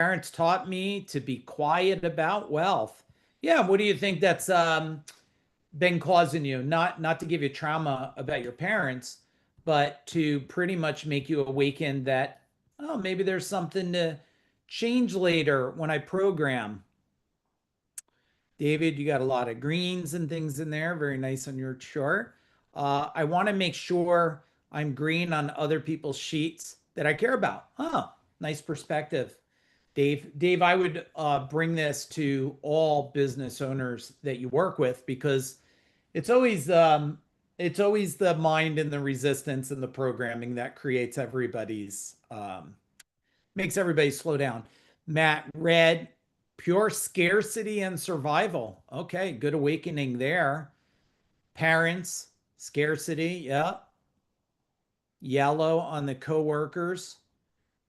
Parents taught me to be quiet about wealth. Yeah, what do you think that's been causing you? Not to give you trauma about your parents, but to pretty much make you awaken that, oh, maybe there's something to change later when I program. David, you got a lot of greens and things in there. Very nice on your chart. I want to make sure I'm green on other people's sheets that I care about. Oh, nice perspective. Dave, I would bring this to all business owners that you work with because it's always um, it's always the mind and the resistance and the programming that creates everybody's makes everybody slow down. Matt, red, pure scarcity and survival. Okay, good awakening there. Parents, scarcity, yeah. Yellow on the coworkers,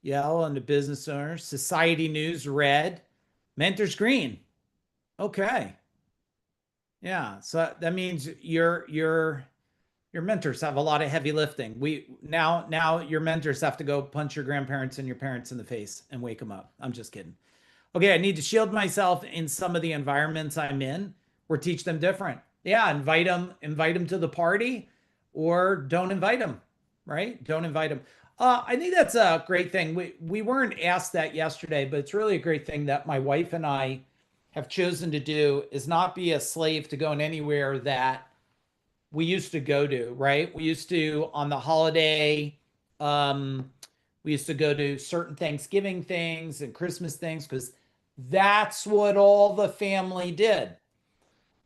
yellow on the business owners. Society news, red. Mentors, green. Okay. Yeah. So that means your mentors have a lot of heavy lifting. Now your mentors have to go punch your grandparents and your parents in the face and wake them up. I'm just kidding. Okay, I need to shield myself in some of the environments I'm in or teach them different. Yeah, invite them to the party or don't invite them, right? Don't invite them. I think that's a great thing. We weren't asked that yesterday, but it's really a great thing that my wife and I have chosen to do is not be a slave to going anywhere that we used to go to, right? We used to on the holiday, um, we used to go to certain Thanksgiving things and Christmas things because that's what all the family did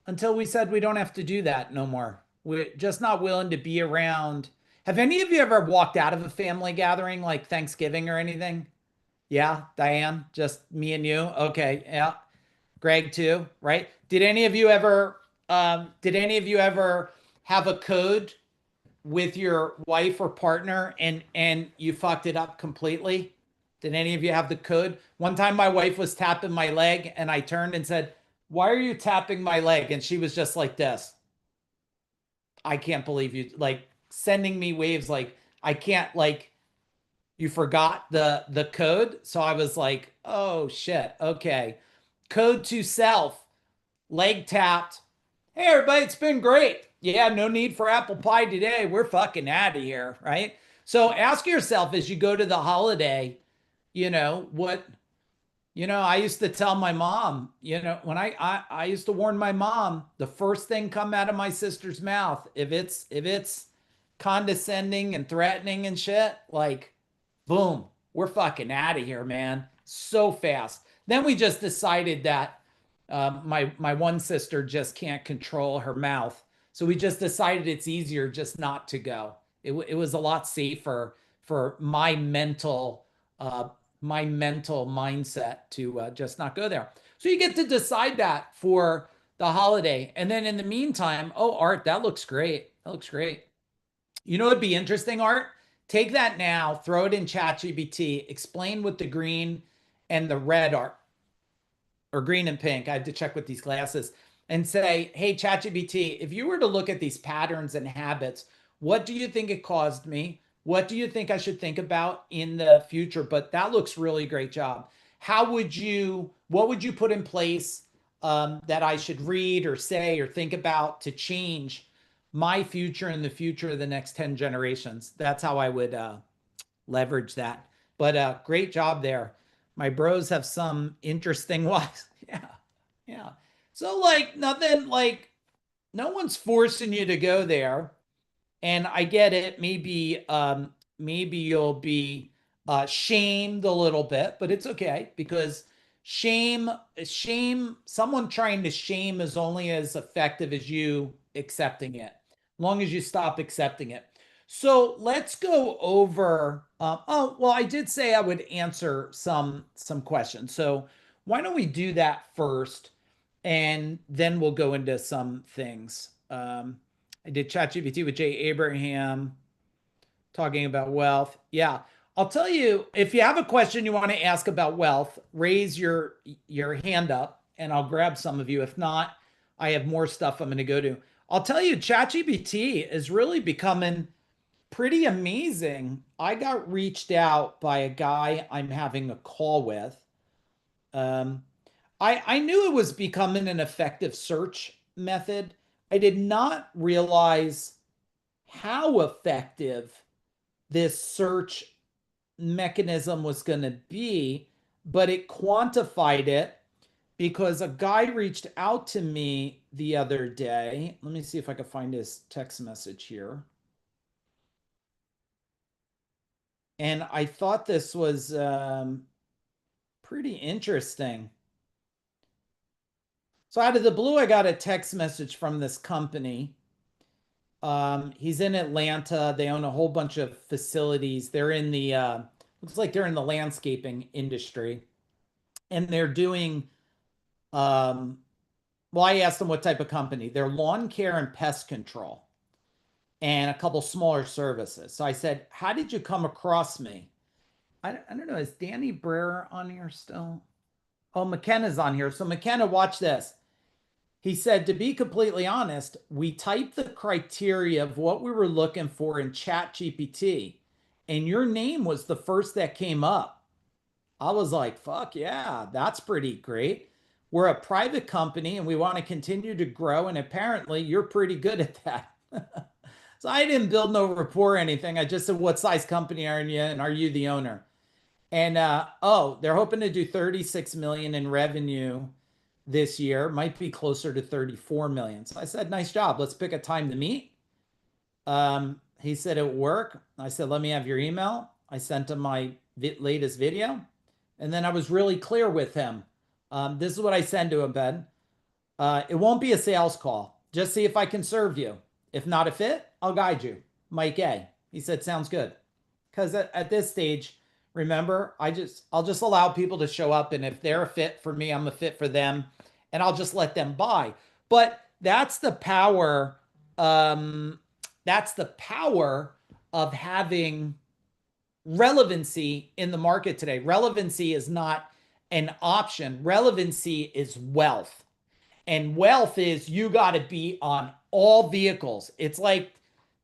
until we said we don't have to do that no more. We're just not willing to be around. Have any of you ever walked out of a family gathering like Thanksgiving or anything? Yeah, Diane, just me and you. Okay, yeah. Greg too, right? Did any of you ever have a code with your wife or partner and you fucked it up completely? Did any of you have the code? One time my wife was tapping my leg and I turned and said, "Why are you tapping my leg?" And she was just like this. I can't believe you like sending me waves like I can't like you forgot the code. So I was like, "Oh shit. Okay. Code to self, leg tapped. Hey everybody, it's been great. Yeah, no need for apple pie today. We're fucking out of here, right?" So ask yourself as you go to the holiday, what I used to tell my mom, when I used to warn my mom, the first thing come out of my sister's mouth, if it's condescending and threatening and shit, like boom, we're fucking out of here, man. So fast. Then we just decided that my one sister just can't control her mouth, so we just decided it's easier just not to go. It was a lot safer for uh, my mental mindset to just not go there. So you get to decide that for the holiday, and then in the meantime, oh, Art, that looks great. That looks great. You know, it'd be interesting, Art. Take that now, throw it in ChatGPT, explain what the green and the red are, or green and pink. I have to check with these glasses and say, hey, ChatGPT, if you were to look at these patterns and habits, what do you think it caused me? What do you think I should think about in the future? But that looks really great job. What would you put in place that I should read or say or think about to change my future and the future of the next 10 generations? That's how I would leverage that. But great job there. My bros have some interesting ones. Yeah. Yeah. So like nothing like no one's forcing you to go there. And I get it. Maybe you'll be shamed a little bit, but it's okay because someone trying to shame is only as effective as you accepting it, as long as you stop accepting it. So let's go over. Oh, well, I did say I would answer some questions. So why don't we do that first, and then we'll go into some things. I did ChatGPT with Jay Abraham talking about wealth. Yeah. I'll tell you, if you have a question you want to ask about wealth, raise your hand up and I'll grab some of you. If not, I have more stuff I'm going to go to. I'll tell you, ChatGPT is really becoming pretty amazing. I got reached out by a guy I'm having a call with. Um, I knew it was becoming an effective search method. I did not realize how effective this search mechanism was going to be, but it quantified it because a guy reached out to me the other day. Let me see if I can find his text message here. And I thought this was pretty interesting. So out of the blue, I got a text message from this company. He's in Atlanta. They own a whole bunch of facilities. They're in the looks like they're in the landscaping industry, and they're doing well, I asked them what type of company. They're lawn care and pest control and a couple smaller services. So I said, how did you come across me? I don't know. Is Danny Brer on here still? Oh, McKenna's on here. So McKenna, watch this. He said, to be completely honest, we typed the criteria of what we were looking for in ChatGPT, and your name was the first that came up. I was like, fuck yeah, that's pretty great. We're a private company and we want to continue to grow. And apparently you're pretty good at that. So I didn't build no rapport or anything. I just said, what size company are you and are you the owner? And oh, they're hoping to do 36 million in revenue this year, might be closer to 34 million. So I said, nice job. Let's pick a time to meet. He said it work. I said, let me have your email. I sent him my latest video. And then I was really clear with him. This is what I said to him, Ben. It won't be a sales call. Just see if I can serve you. If not a fit, I'll guide you. Mike A. He said, sounds good. Because at this stage, remember, I'll just allow people to show up, and if they're a fit for me, I'm a fit for them, and I'll just let them buy. But that's the power. That's the power of having relevancy in the market today. Relevancy is not an option. Relevancy is wealth. And wealth is you got to be on all vehicles. It's like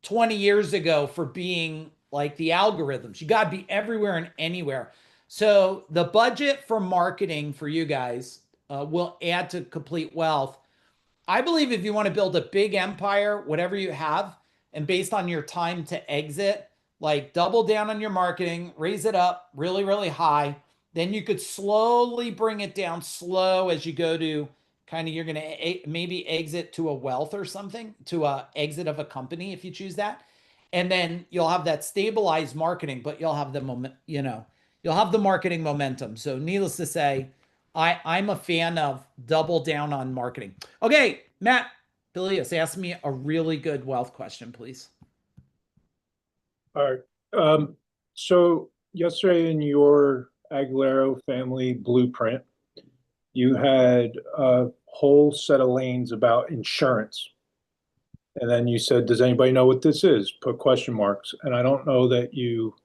20 years ago for being like the algorithms. You got to be everywhere and anywhere. So the budget for marketing for you guys will add to complete wealth. I believe if you want to build a big empire, whatever you have, and based on your time to exit, like double down on your marketing, raise it up really, really high. Then you could slowly bring it down slow as you go to kind of, you're going to maybe exit to a wealth or something, to a exit of a company if you choose that. And then you'll have that stabilized marketing, but you'll have the moment, you'll have the marketing momentum. So needless to say, I'm a fan of double down on marketing. Okay, Matt Bilius, ask me a really good wealth question, please. All right. So yesterday in your Aguilera family blueprint, you had a whole set of lanes about insurance. And then you said, does anybody know what this is? Put question marks. And I don't know that you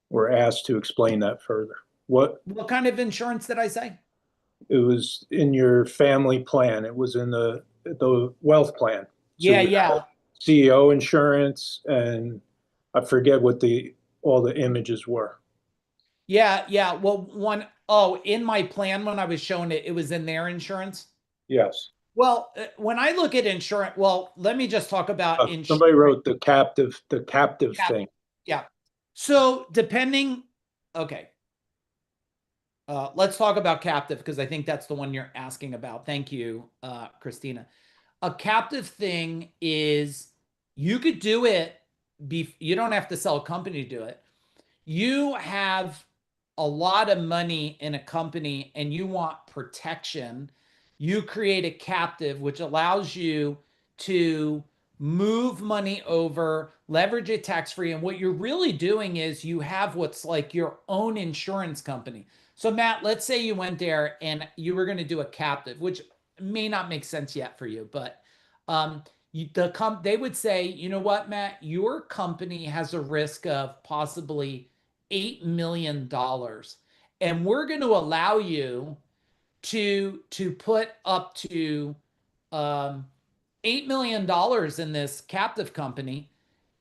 were asked to explain that further. What kind of insurance did I say? It was in your family plan. It was in the wealth plan. So Yeah, you yeah. CEO insurance, and I forget what all the images were. Yeah, yeah. Well, in my plan when I was showing it, it was in their insurance. Yes. Well, when I look at insurance, well, let me just talk about insurance. Somebody wrote the captive thing. Yeah. So okay. Let's talk about captive because I think that's the one you're asking about. Thank you, Christina. A captive thing is you could do it. You don't have to sell a company to do it. You have a lot of money in a company and you want protection. You create a captive, which allows you to move money over, leverage it tax free. And what you're really doing is you have what's like your own insurance company. So, Matt, let's say you went there and you were going to do a captive, which may not make sense yet for you, but they would say, you know what, Matt, your company has a risk of possibly $8 million, and we're going to allow you to put up to $8 million in this captive company,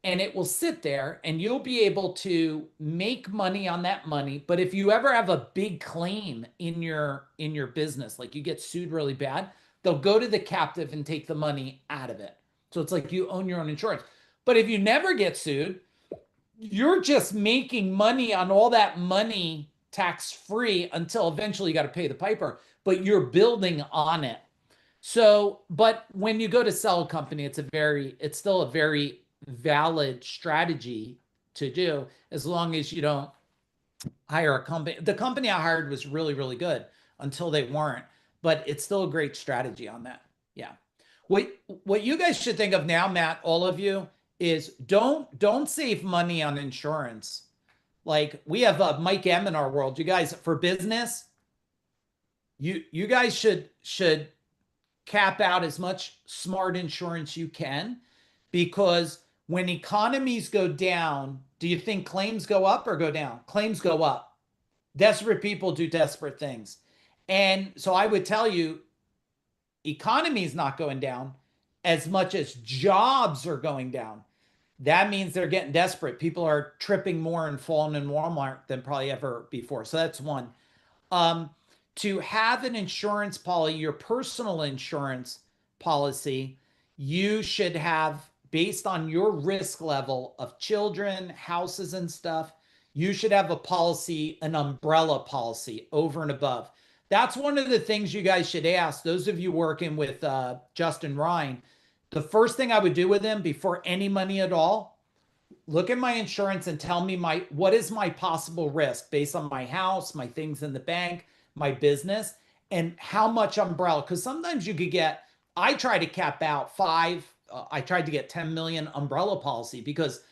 and it will sit there and you'll be able to make money on that money. But if you ever have a big claim in your business, like you get sued really bad, they'll go to the captive and take the money out of it. So it's like you own your own insurance. But if you never get sued, you're just making money on all that money tax free until eventually you got to pay the piper, but you're building on it. So, but when you go to sell a company, it's still a very valid strategy to do as long as you don't hire a company. The company I hired was really, really good until they weren't, but it's still a great strategy on that. Yeah. What you guys should think of now, Matt, all of you, is don't save money on insurance. Like we have Mike M in our world. You guys, for business, you guys should cap out as much smart insurance you can, because when economies go down, do you think claims go up or go down? Claims go up. Desperate people do desperate things. And so I would tell you, economy is not going down as much as jobs are going down. That means they're getting desperate. People are tripping more and falling in Walmart than probably ever before. So that's one. To have an insurance policy, your personal insurance policy, you should have, based on your risk level of children, houses, and stuff, you should have a policy, an umbrella policy over and above. That's one of the things you guys should ask. Those of you working with Justin Ryan, the first thing I would do with him before any money at all, look at my insurance and tell me what is my possible risk based on my house, my things in the bank, my business, and how much umbrella. Because sometimes you could get, I try to cap out I tried to get 10 million umbrella policy because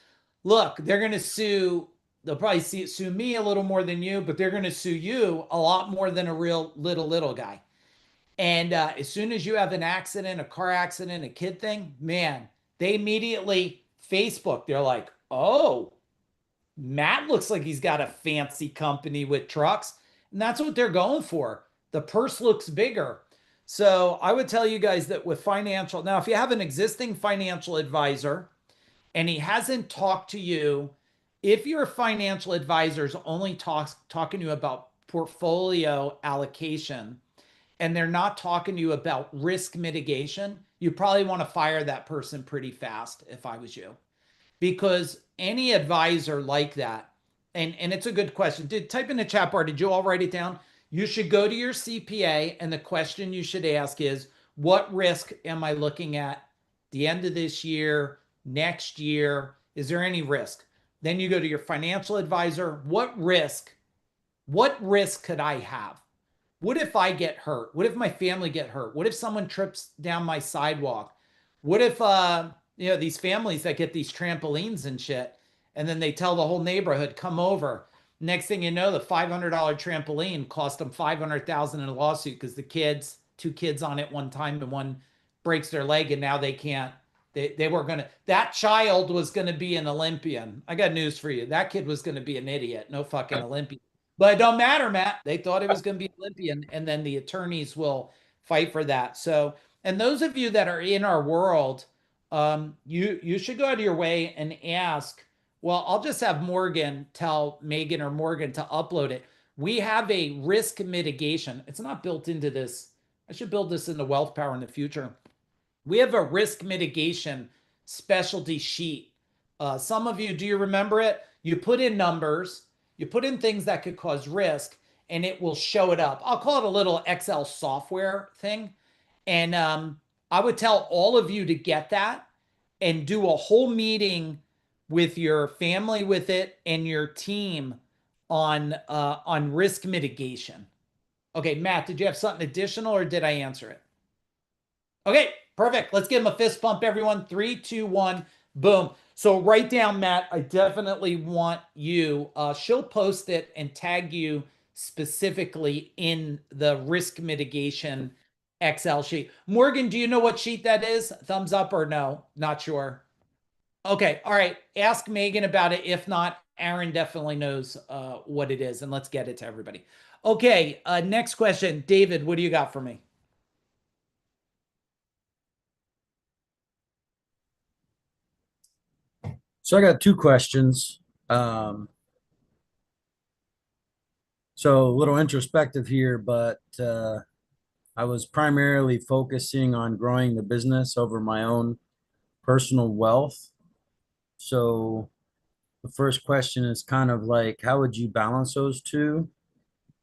look, they're going to sue. They'll probably sue me a little more than you, but they're going to sue you a lot more than a real little guy. And as soon as you have an accident, a car accident, a kid thing, man, they immediately Facebook. They're like, oh, Matt looks like he's got a fancy company with trucks. And that's what they're going for. The purse looks bigger. So I would tell you guys that with financial, now, if you have an existing financial advisor and he hasn't talked to you, if your financial advisor is only talking to you about portfolio allocation and they're not talking to you about risk mitigation, you probably want to fire that person pretty fast if I was you. Because any advisor like that, and it's a good question. Type in the chat bar, did you all write it down? You should go to your CPA, and the question you should ask is, what risk am I looking at the end of this year, next year? Is there any risk? Then you go to your financial advisor. What risk could I have? What if I get hurt? What if my family get hurt? What if someone trips down my sidewalk? What if these families that get these trampolines and shit, and then they tell the whole neighborhood, come over. Next thing you know, the $500 trampoline cost them $500,000 in a lawsuit because two kids on it one time, and one breaks their leg, and now they can't. They were gonna. That child was gonna be an Olympian. I got news for you. That kid was gonna be an idiot. No fucking Olympian. But it don't matter, Matt. They thought it was gonna be Olympian, and then the attorneys will fight for that. So, and those of you that are in our world, you should go out of your way and ask. Well, I'll just have Morgan tell Megan or Morgan to upload it. We have a risk mitigation. It's not built into this. I should build this into Wealth Power in the future. We have a risk mitigation specialty sheet. Some of you, do you remember it? You put in numbers, you put in things that could cause risk, and it will show it up. I'll call it a little Excel software thing. And I would tell all of you to get that and do a whole meeting with your family with it and your team on risk mitigation. Okay, Matt, did you have something additional or did I answer it? Okay, perfect. Let's give him a fist bump, everyone. 3, 2, 1, boom. So write down, Matt, I definitely want you, she'll post it and tag you specifically in the risk mitigation Excel sheet. Morgan, do you know what sheet that is? Thumbs up or no? Not sure. Okay, all right. Ask Megan about it. If not, Aaron definitely knows what it is, and let's get it to everybody. Okay, next question. David, what do you got for me? So I got two questions. Um, so a little introspective here, but I was primarily focusing on growing the business over my own personal wealth. So the first question is kind of like, how would you balance those two?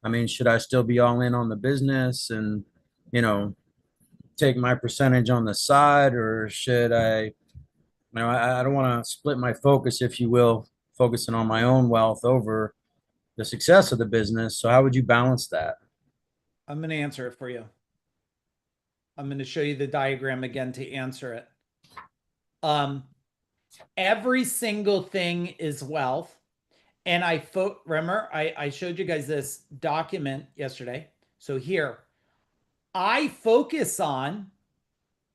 I mean, should I still be all in on the business and, you know, take my percentage on the side, or should I don't want to split my focus, if you will, focusing on my own wealth over the success of the business. So how would you balance that? I'm going to answer it for you. I'm going to show you the diagram again to answer it. Every single thing is wealth. And remember, I showed you guys this document yesterday. So here, I focus on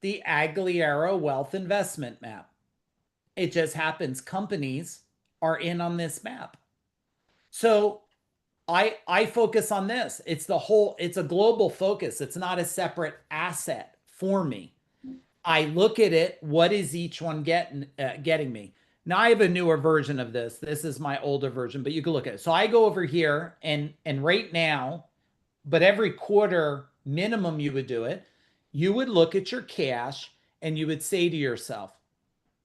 the Agliero Wealth Investment Map. It just happens companies are in on this map. So I focus on this. It's a global focus. It's not a separate asset for me. I look at it. What is each one getting me? Now I have a newer version of this. This is my older version, but you can look at it. So I go over here and right now, but every quarter minimum you would do it, you would look at your cash and you would say to yourself,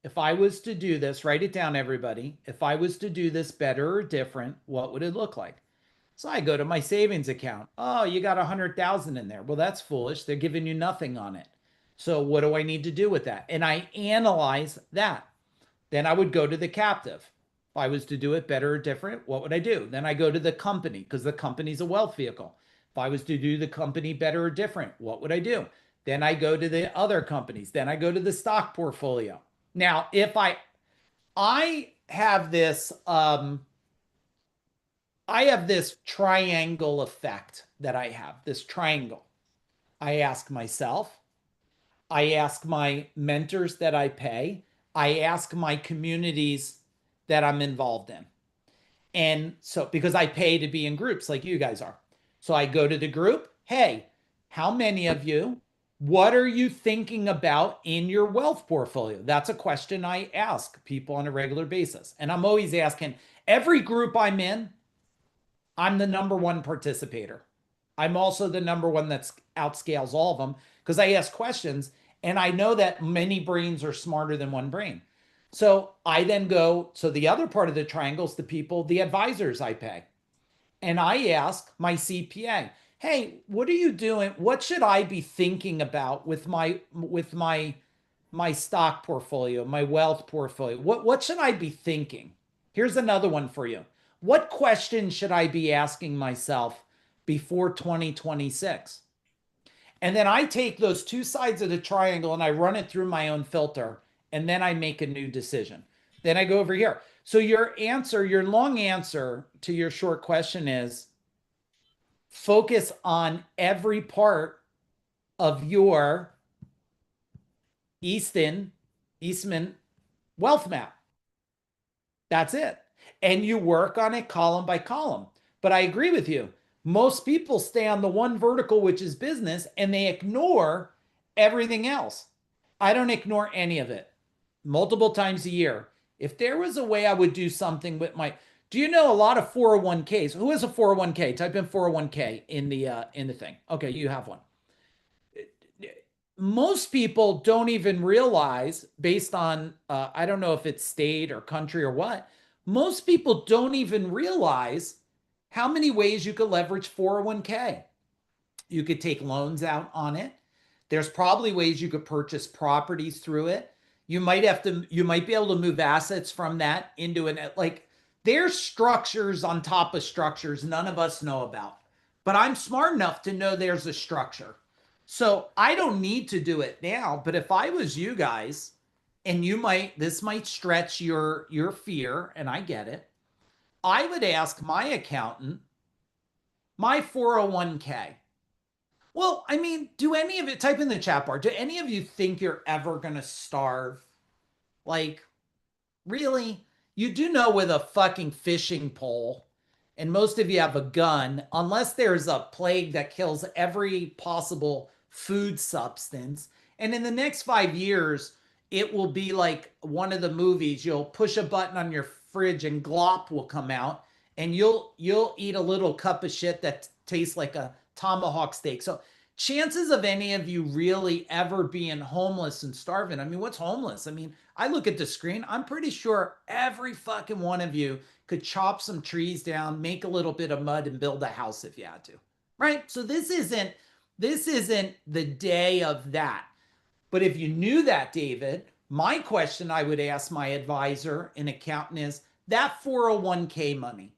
if I was to do this, write it down, everybody. If I was to do this better or different, what would it look like? So I go to my savings account. Oh, you got 100,000 in there. Well, that's foolish. They're giving you nothing on it. So what do I need to do with that? And I analyze that. Then I would go to the captive. If I was to do it better or different, what would I do? Then I go to the company because the company's a wealth vehicle. If I was to do the company better or different, what would I do? Then I go to the other companies. Then I go to the stock portfolio. Now, if I have this triangle effect that I have, this triangle. I ask myself, I ask my mentors that I pay, I ask my communities that I'm involved in. And so, because I pay to be in groups like you guys are. So I go to the group, hey, how many of you, what are you thinking about in your wealth portfolio? That's a question I ask people on a regular basis. And I'm always asking every group I'm in, I'm the number one participator. I'm also the number one that outscales all of them because I ask questions and I know that many brains are smarter than one brain. So I then go, so the other part of the triangle is the people, the advisors I pay. And I ask my CPA, hey, what are you doing? What should I be thinking about with my stock portfolio, my wealth portfolio? What should I be thinking? Here's another one for you. What questions should I be asking myself before 2026? And then I take those two sides of the triangle and I run it through my own filter, and then I make a new decision. Then I go over here. So your long answer to your short question is focus on every part of your Eastman wealth map. That's it. And you work on it column by column. But I agree with you. Most people stay on the one vertical, which is business, and they ignore everything else. I don't ignore any of it. Multiple times a year. If there was a way I would do something with do you know a lot of 401ks? Who has a 401k? Type in 401k in the thing. Okay, you have one. Most people don't even realize, based on I don't know if it's state or country or what, most people don't even realize how many ways you could leverage 401k. You could take loans out on it. There's probably ways you could purchase properties through it. You might be able to move assets from that into there's structures on top of structures none of us know about. But I'm smart enough to know there's a structure. So I don't need to do it now, but if I was you guys, and this might stretch your fear, and I get it, I would ask my accountant, my 401k. Well, I mean, do any of it, type in the chat bar, do any of you think you're ever going to starve? Like, really? You do know with a fucking fishing pole, and most of you have a gun, unless there's a plague that kills every possible food substance. And in the next 5 years, it will be like one of the movies. You'll push a button on your fridge and glop will come out, and you'll eat a little cup of shit that tastes like a tomahawk steak. So chances of any of you really ever being homeless and starving. I mean, what's homeless? I mean, I look at the screen, I'm pretty sure every fucking one of you could chop some trees down, make a little bit of mud, and build a house if you had to. Right? So this isn't the day of that. But if you knew that, David, my question I would ask my advisor and accountant is that 401k money,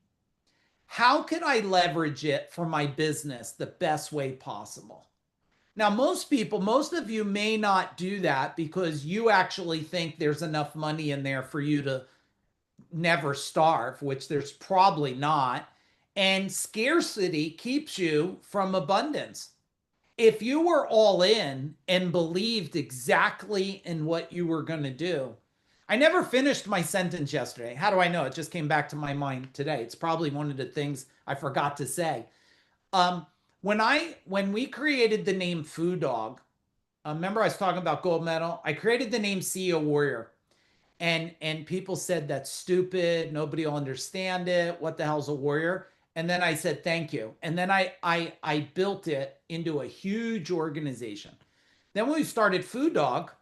how could I leverage it for my business the best way possible? Now, most of you may not do that because you actually think there's enough money in there for you to never starve, which there's probably not. And scarcity keeps you from abundance. If you were all in and believed exactly in what you were going to do, I never finished my sentence yesterday. How do I know? It just came back to my mind today. It's probably one of the things I forgot to say. When we created the name Food Dog, remember I was talking about gold medal? I created the name CEO Warrior. And people said that's stupid. Nobody will understand it. What the hell's a warrior? And then I said, thank you. And then I built it into a huge organization. Then when we started Food Dog,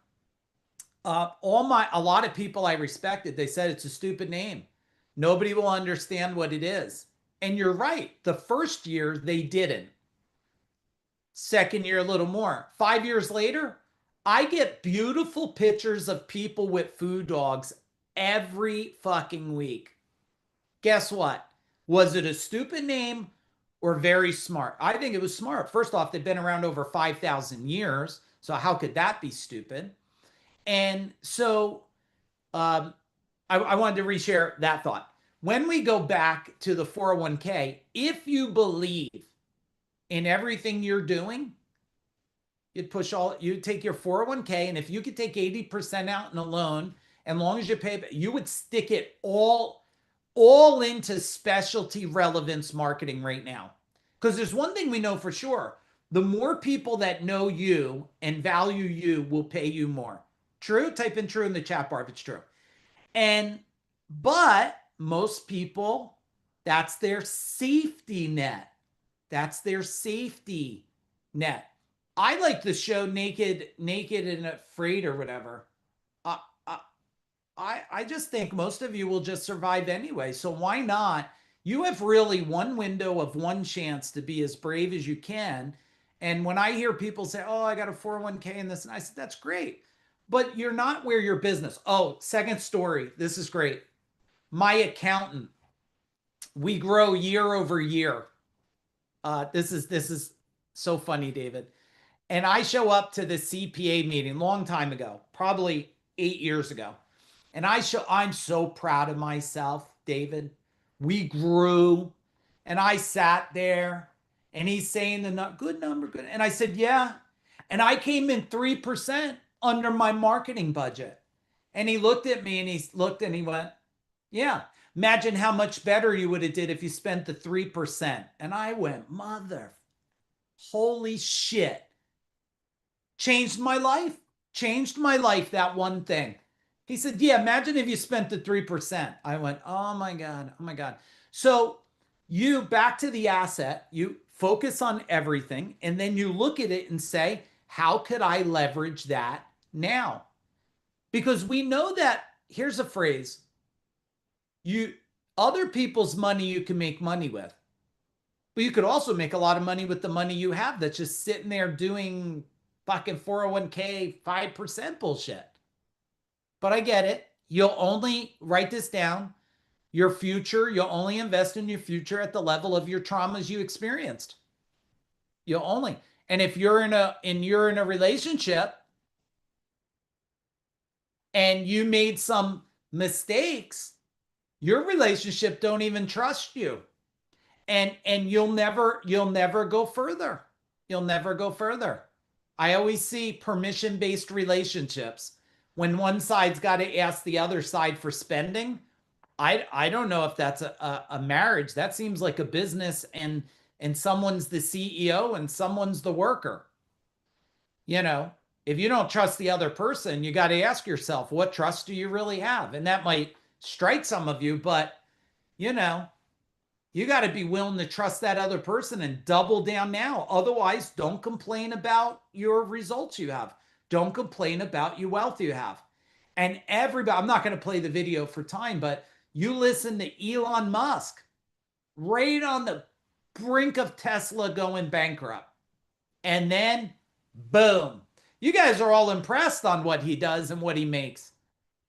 a lot of people I respected, they said it's a stupid name. Nobody will understand what it is. And you're right. The first year they didn't. Second year, a little more. 5 years later, I get beautiful pictures of people with food dogs every fucking week. Guess what? Was it a stupid name or very smart? I think it was smart. First off, they've been around over 5,000 years. So how could that be stupid? And so I wanted to reshare that thought. When we go back to the 401k, if you believe in everything you're doing, you'd take your 401k, and if you could take 80% out in a loan, and long as you pay, you would stick it all into specialty relevance marketing right now. Because there's one thing we know for sure. The more people that know you and value you will pay you more. True? Type in true in the chat bar if it's true. But most people, that's their safety net. That's their safety net. I like the show Naked and Afraid or whatever. I just think most of you will just survive anyway. So why not? You have really one window of one chance to be as brave as you can. And when I hear people say, oh, I got a 401k and this, and I said, that's great. But you're not where your business. Oh, second story. This is great. My accountant, we grow year over year. This is so funny, David. And I show up to the CPA meeting long time ago, probably 8 years ago. And I'm so proud of myself, David. We grew, and I sat there, and he's saying good number, good. And I said, yeah. And I came in 3% under my marketing budget. And he looked at me, and he went, yeah. Imagine how much better you would have did if you spent the 3%. And I went, holy shit. Changed my life, that one thing. He said, yeah, imagine if you spent the 3%. I went, oh my God. So you, back to the asset, you focus on everything, and then you look at it and say, how could I leverage that now? Because we know that, here's a phrase, other people's money you can make money with, but you could also make a lot of money with the money you have that's just sitting there doing fucking 401k 5% bullshit. But I get it. You'll only, write this down, you'll only invest in your future at the level of your traumas you experienced. You'll only. And if you're in a relationship and you made some mistakes, your relationship don't even trust you. And you'll never go further. You'll never go further. I always see permission-based relationships. When one side's got to ask the other side for spending, I don't know if that's a marriage. That seems like a business, and someone's the CEO and someone's the worker. You know, if you don't trust the other person, you got to ask yourself, what trust do you really have? And that might strike some of you, but you know, you got to be willing to trust that other person and double down now. Otherwise, don't complain about your results you have. Don't complain about your wealth you have. And everybody, I'm not going to play the video for time, but you listen to Elon Musk right on the brink of Tesla going bankrupt. And then boom. You guys are all impressed on what he does and what he makes.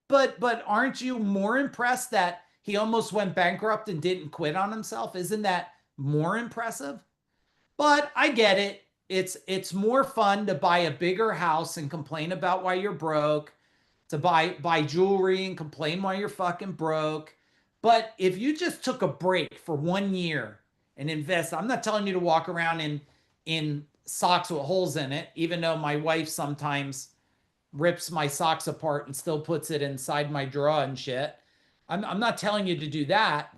But aren't you more impressed that he almost went bankrupt and didn't quit on himself? Isn't that more impressive? But I get it. It's more fun to buy a bigger house and complain about why you're broke, to buy jewelry and complain why you're fucking broke. But if you just took a break for 1 year and invest, I'm not telling you to walk around in socks with holes in it, even though my wife sometimes rips my socks apart and still puts it inside my drawer and shit. I'm not telling you to do that.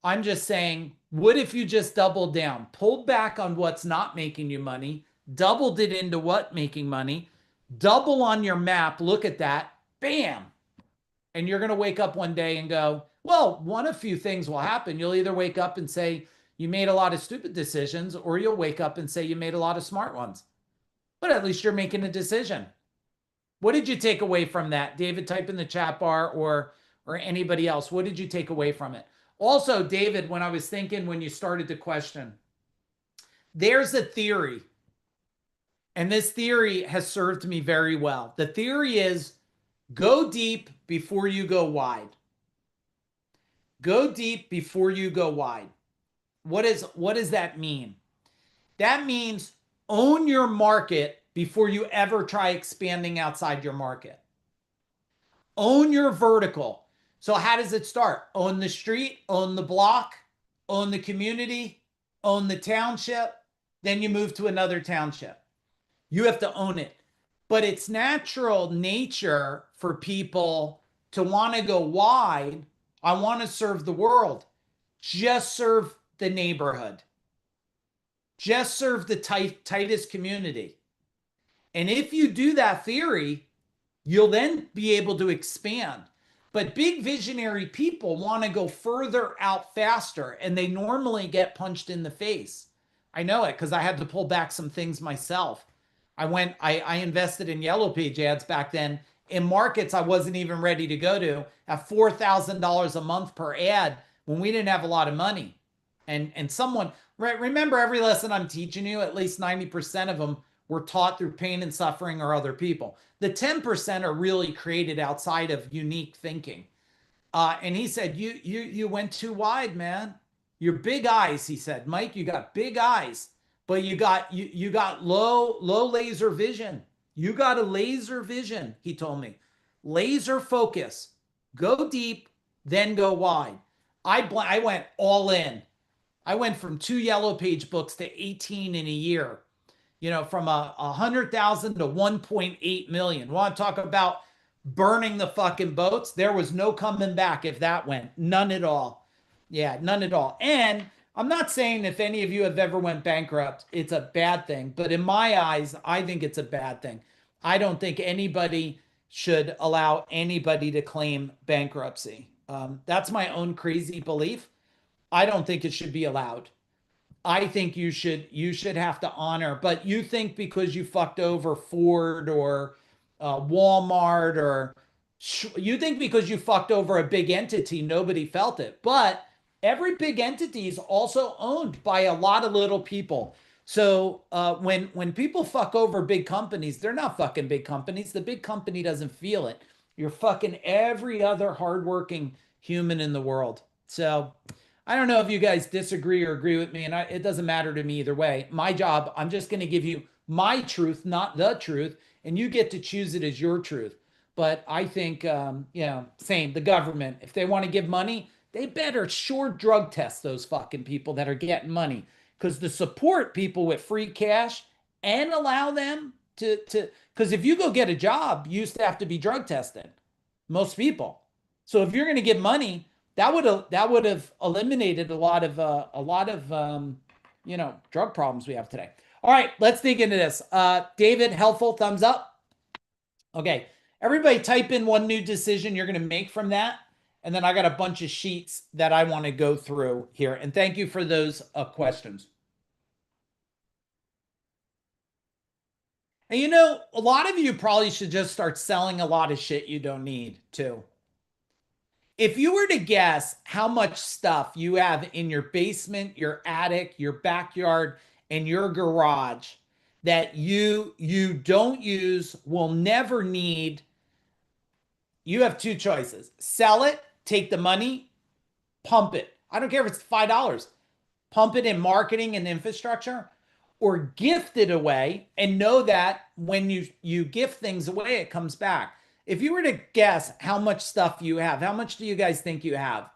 I'm just saying, what if you just doubled down, pulled back on what's not making you money, doubled it into what making money, double on your map, look at that, bam. And you're going to wake up one day and go, well, one of few things will happen. You'll either wake up and say you made a lot of stupid decisions, or you'll wake up and say you made a lot of smart ones. But at least you're making a decision. What did you take away from that? David, type in the chat bar, or anybody else. What did you take away from it? Also, David, when I was thinking, when you started the question, there's a theory, and this theory has served me very well. The theory is go deep before you go wide. Go deep before you go wide. What does that mean? That means own your market before you ever try expanding outside your market. Own your vertical. So how does it start? Own the street, own the block, own the community, own the township. Then you move to another township. You have to own it. But it's natural nature for people to want to go wide. I want to serve the world. Just serve the neighborhood. Just serve the tightest community. And if you do that theory, you'll then be able to expand. But big visionary people want to go further out faster, and they normally get punched in the face. I know it because I had to pull back some things myself. I invested in Yellow Page ads back then in markets I wasn't even ready to go to at $4,000 a month per ad when we didn't have a lot of money. And someone, right, remember every lesson I'm teaching you, at least 90% of them were taught through pain and suffering or other people. The 10% are really created outside of unique thinking. And he said, you went too wide, man. Your big eyes, he said, Mike, you got big eyes, but you got low laser vision. You got a laser vision, he told me. Laser focus. Go deep, then go wide. I went all in. I went from 2 Yellow Page books to 18 in a year. You know, from 100,000 to 1.8 million. Want to talk about burning the fucking boats? There was no coming back if that went. None at all. Yeah, none at all. And I'm not saying if any of you have ever went bankrupt, it's a bad thing. But in my eyes, I think it's a bad thing. I don't think anybody should allow anybody to claim bankruptcy. That's my own crazy belief. I don't think it should be allowed. I think you should have to honor, but you think because you fucked over Ford or Walmart, or you think because you fucked over a big entity, nobody felt it. But every big entity is also owned by a lot of little people. So when people fuck over big companies, they're not fucking big companies. The big company doesn't feel it. You're fucking every other hardworking human in the world. So I don't know if you guys disagree or agree with me, and it doesn't matter to me either way. My job, I'm just going to give you my truth, not the truth, and you get to choose it as your truth. But I think, same, the government, if they want to give money, they better sure drug test those fucking people that are getting money. Because to support people with free cash and allow them to, because if you go get a job, you used to have to be drug tested, most people. So if you're going to give money, that would have eliminated a lot of drug problems we have today. All right, let's dig into this. David, helpful, thumbs up. Okay. Everybody type in one new decision you're going to make from that. And then I got a bunch of sheets that I want to go through here. And thank you for those questions. And you know, a lot of you probably should just start selling a lot of shit you don't need too. If you were to guess how much stuff you have in your basement, your attic, your backyard, and your garage that you don't use, will never need, you have two choices. Sell it, take the money, pump it. I don't care if it's $5. Pump it in marketing and infrastructure, or gift it away and know that when you gift things away, it comes back. If you were to guess how much stuff you have, how much do you guys think you have?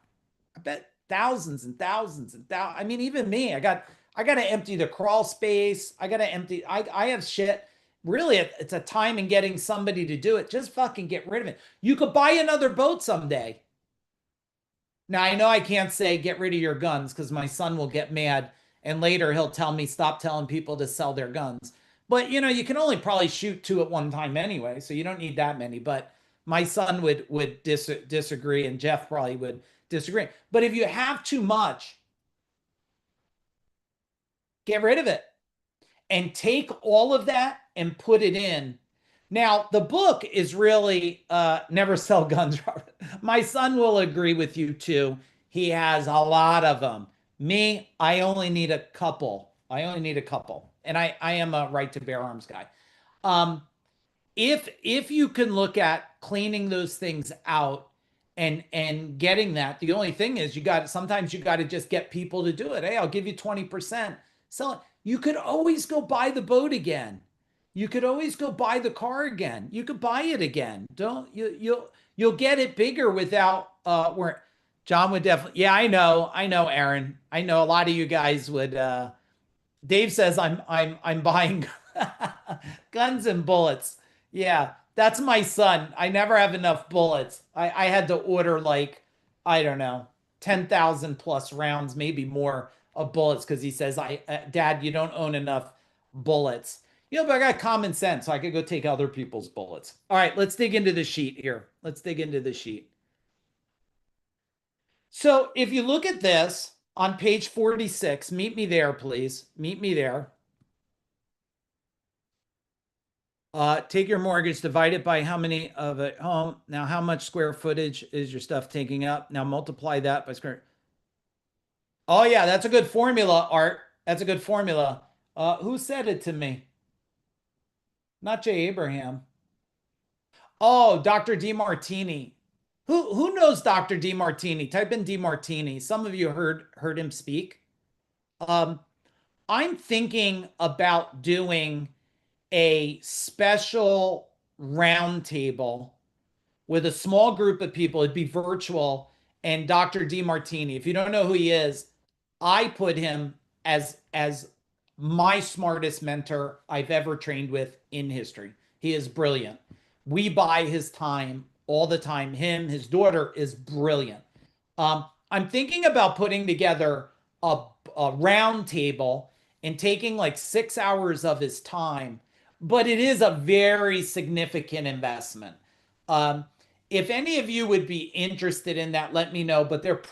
I bet thousands and thousands and thousands. I mean, even me, I got to empty the crawl space. I got to empty. I have shit. Really, it's a time in getting somebody to do it. Just fucking get rid of it. You could buy another boat someday. Now, I know I can't say get rid of your guns because my son will get mad and later he'll tell me stop telling people to sell their guns. But you know, you can only probably shoot two at one time anyway, so you don't need that many. But my son would disagree, and Jeff probably would disagree. But if you have too much, get rid of it and take all of that and put it in. Now, the book is really Never Sell Guns, Robert. My son will agree with you too. He has a lot of them. Me, I only need a couple. I only need a couple. And I am a right to bear arms guy. If you can look at cleaning those things out and getting that, the only thing is sometimes you got to just get people to do it. Hey, I'll give you 20%. Sell it. You could always go buy the boat again. You could always go buy the car again. You could buy it again. Don't you'll get it bigger without where John would definitely. Yeah, I know, Aaron. I know a lot of you guys would. Dave says I'm buying guns and bullets. Yeah, that's my son. I never have enough bullets. I had to order like, I don't know, 10,000 plus rounds, maybe more of bullets because he says, Dad, you don't own enough bullets. You know, but I got common sense, so I could go take other people's bullets. All right, let's dig into the sheet here. Let's dig into the sheet. So if you look at this on page 46, meet me there, please. Meet me there. Take your mortgage, divide it by how many of a home. Now, how much square footage is your stuff taking up? Now multiply that by square. Oh yeah, that's a good formula, Art. That's a good formula. Who said it to me? Not Jay Abraham. Oh, Dr. DeMartini. Who knows Dr. DeMartini? Type in DeMartini. Some of you heard him speak. I'm thinking about doing a special roundtable with a small group of people. It'd be virtual, and Dr. DeMartini. If you don't know who he is, I put him as my smartest mentor I've ever trained with in history. He is brilliant. We buy his time all the time. His daughter is brilliant. I'm thinking about putting together a round table and taking like 6 hours of his time, but it is a very significant investment. If any of you would be interested in that, let me know, but you'd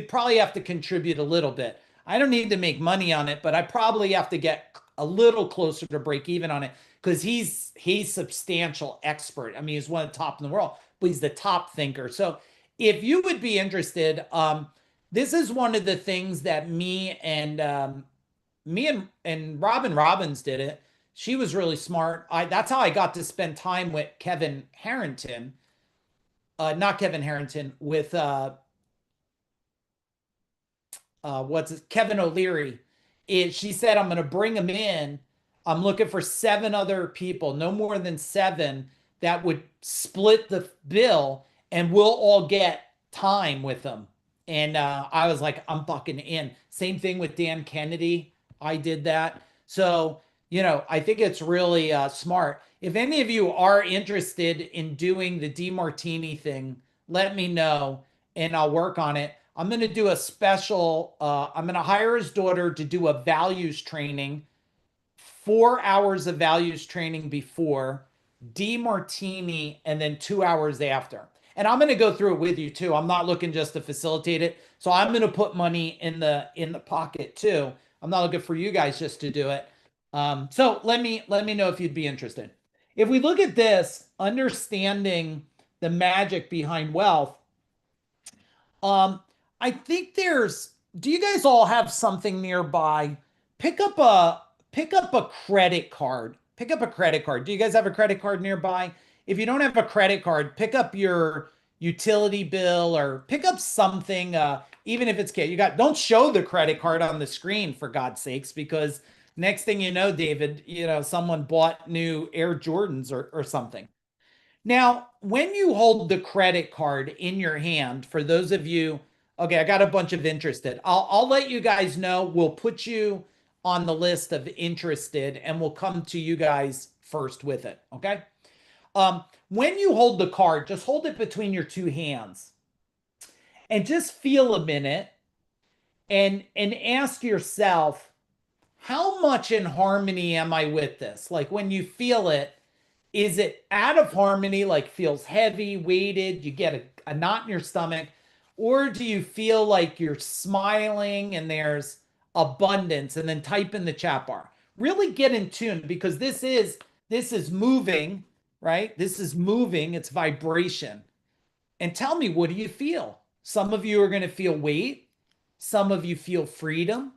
probably have to contribute a little bit. I don't need to make money on it, but I probably have to get a little closer to break even on it because he's substantial expert. I mean, he's one of the top in the world, but he's the top thinker. So if you would be interested, this is one of the things that me and Robin Robbins did it. She was really smart. That's how I got to spend time with Kevin Harrington. Not Kevin Harrington, with Kevin O'Leary. She said, I'm going to bring him in. I'm looking for 7 other people, no more than 7, that would split the bill and we'll all get time with them. And I was like, I'm fucking in. Same thing with Dan Kennedy. I did that. So, you know, I think it's really smart. If any of you are interested in doing the DeMartini thing, let me know and I'll work on it. I'm going to do a special, I'm going to hire his daughter to do a values training, 4 hours of values training before. D martini, and then 2 hours after. And I'm going to go through it with you too. I'm not looking just to facilitate it. So I'm going to put money in the pocket too. I'm not looking for you guys just to do it. So let me know if you'd be interested. If we look at this, understanding the magic behind wealth, I think do you guys all have something nearby? Pick up a credit card. Pick up a credit card. Do you guys have a credit card nearby? If you don't have a credit card, pick up your utility bill or pick up something, even if it's don't show the credit card on the screen for God's sakes, because next thing you know, David, someone bought new Air Jordans or something. Now, when you hold the credit card in your hand, for those of you, okay, I got a bunch of interested. I'll let you guys know. We'll put you on the list of interested and we'll come to you guys first with it, okay? When you hold the card, just hold it between your two hands and just feel a minute and ask yourself, how much in harmony am I with this? Like when you feel it, is it out of harmony, like feels heavy, weighted, you get a knot in your stomach? Or do you feel like you're smiling and there's abundance? And then type in the chat bar. Really get in tune, because this is moving, right? This is moving, it's vibration. And tell me, what do you feel? Some of you are going to feel weight. Some of you feel freedom.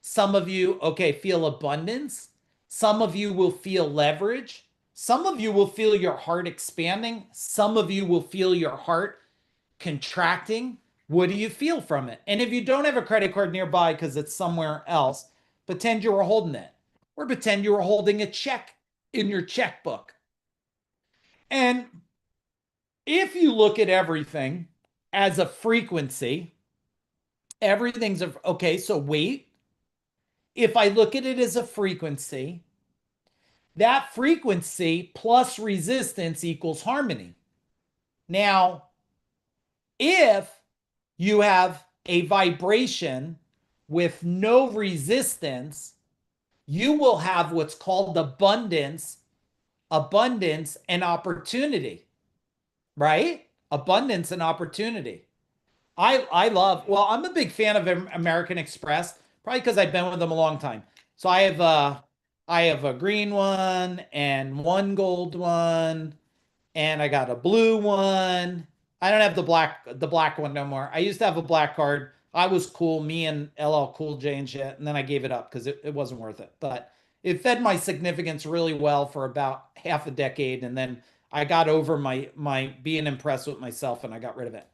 Some of you, okay, feel abundance. Some of you will feel leverage. Some of you will feel your heart expanding. Some of you will feel your heart contracting. What do you feel from it? And if you don't have a credit card nearby because it's somewhere else, pretend you were holding it, or pretend you were holding a check in your checkbook. And if you look at everything as a frequency, everything's okay, so weight. If I look at it as a frequency, that frequency plus resistance equals harmony. Now, if you have a vibration with no resistance, you will have what's called abundance and opportunity, right? Abundance and opportunity. Well, I'm a big fan of American Express, probably because I've been with them a long time. So I have a green one and one gold one, and I got a blue one. I don't have the black one no more. I used to have a black card. I was cool, me and LL Cool J and shit, and then I gave it up because it wasn't worth it. But it fed my significance really well for about half a decade, and then I got over my being impressed with myself, and I got rid of it.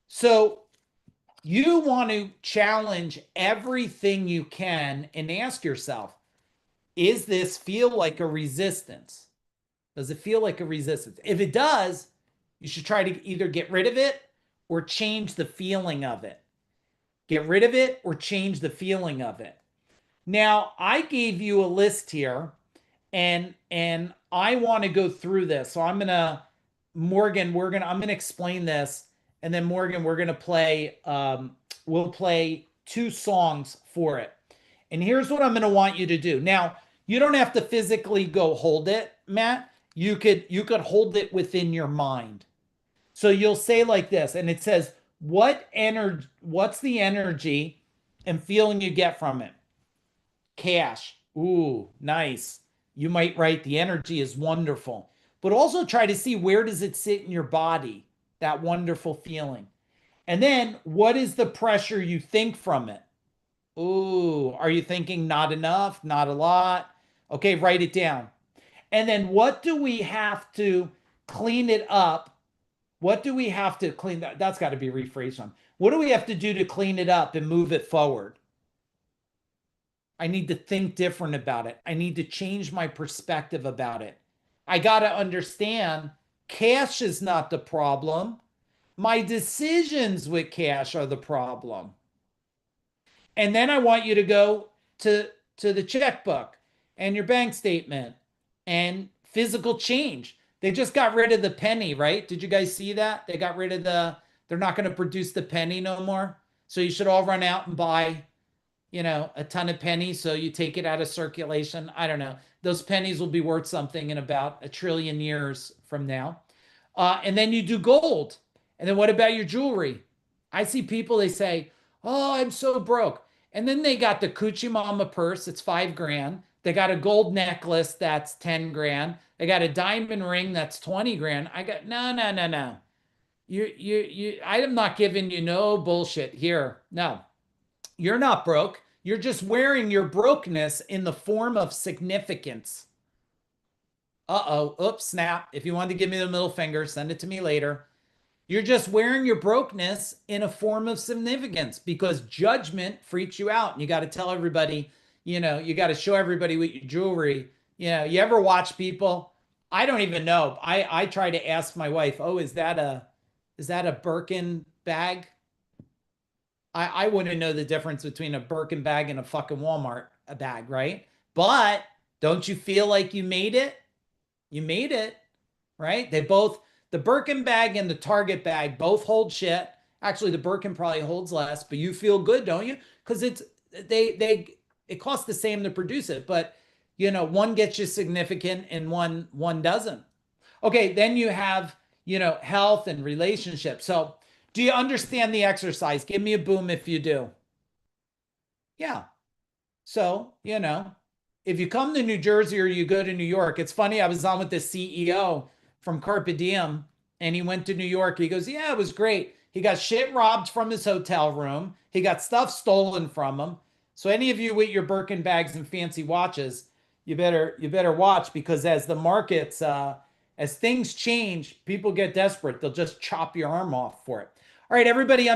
So you want to challenge everything you can and ask yourself, is this feel like a resistance? Does it feel like a resistance? If it does, you should try to either get rid of it or change the feeling of it. Get rid of it or change the feeling of it. Now, I gave you a list here, and I want to go through this. So I'm gonna explain this, and then Morgan, we're gonna play. We'll play 2 songs for it. And here's what I'm gonna want you to do. Now, you don't have to physically go hold it, Matt. You could hold it within your mind. So you'll say like this, and it says, what's the energy and feeling you get from it? Cash. Ooh, nice. You might write, the energy is wonderful. But also try to see, where does it sit in your body, that wonderful feeling? And then, what is the pressure you think from it? Ooh, are you thinking not enough, not a lot? Okay, write it down. And then what do we have to clean it up? What do we have to clean that? That's got to be rephrased on. What do we have to do to clean it up and move it forward? I need to think different about it. I need to change my perspective about it. I got to understand cash is not the problem. My decisions with cash are the problem. And then I want you to go to the checkbook and your bank statement and physical change. They just got rid of the penny, right? Did you guys see that? They got rid of they're not going to produce the penny no more. So you should all run out and buy a ton of pennies, so you take it out of circulation. I don't know. Those pennies will be worth something in about 1 trillion years from now. And then you do gold. And then what about your jewelry? I see people, they say, "Oh, I'm so broke." And then they got the Coochie Mama purse, it's 5 grand. They got a gold necklace that's 10 grand. They got a diamond ring that's 20 grand. I got no, no, no, no. I am not giving you no bullshit here. No, you're not broke. You're just wearing your brokenness in the form of significance. Uh-oh. Oops, snap. If you wanted to give me the middle finger, send it to me later. You're just wearing your brokenness in a form of significance because judgment freaks you out. And you got to tell everybody, you got to show everybody with your jewelry. You ever watch people? I don't even know. I try to ask my wife, "Oh, is that a Birkin bag?" I wouldn't know the difference between a Birkin bag and a fucking Walmart bag, right? But don't you feel like you made it? You made it, right? The Birkin bag and the Target bag both hold shit. Actually, the Birkin probably holds less, but you feel good, don't you? Because it costs the same to produce it, but one gets you significant and one doesn't. Okay, then you have, health and relationships. So do you understand the exercise? Give me a boom if you do. Yeah. So, if you come to New Jersey or you go to New York, it's funny. I was on with the CEO from Carpe Diem and he went to New York. He goes, "Yeah, it was great." He got shit robbed from his hotel room. He got stuff stolen from him. So any of you with your Birkin bags and fancy watches, you better watch, because as the markets, as things change, people get desperate. They'll just chop your arm off for it. All right, everybody.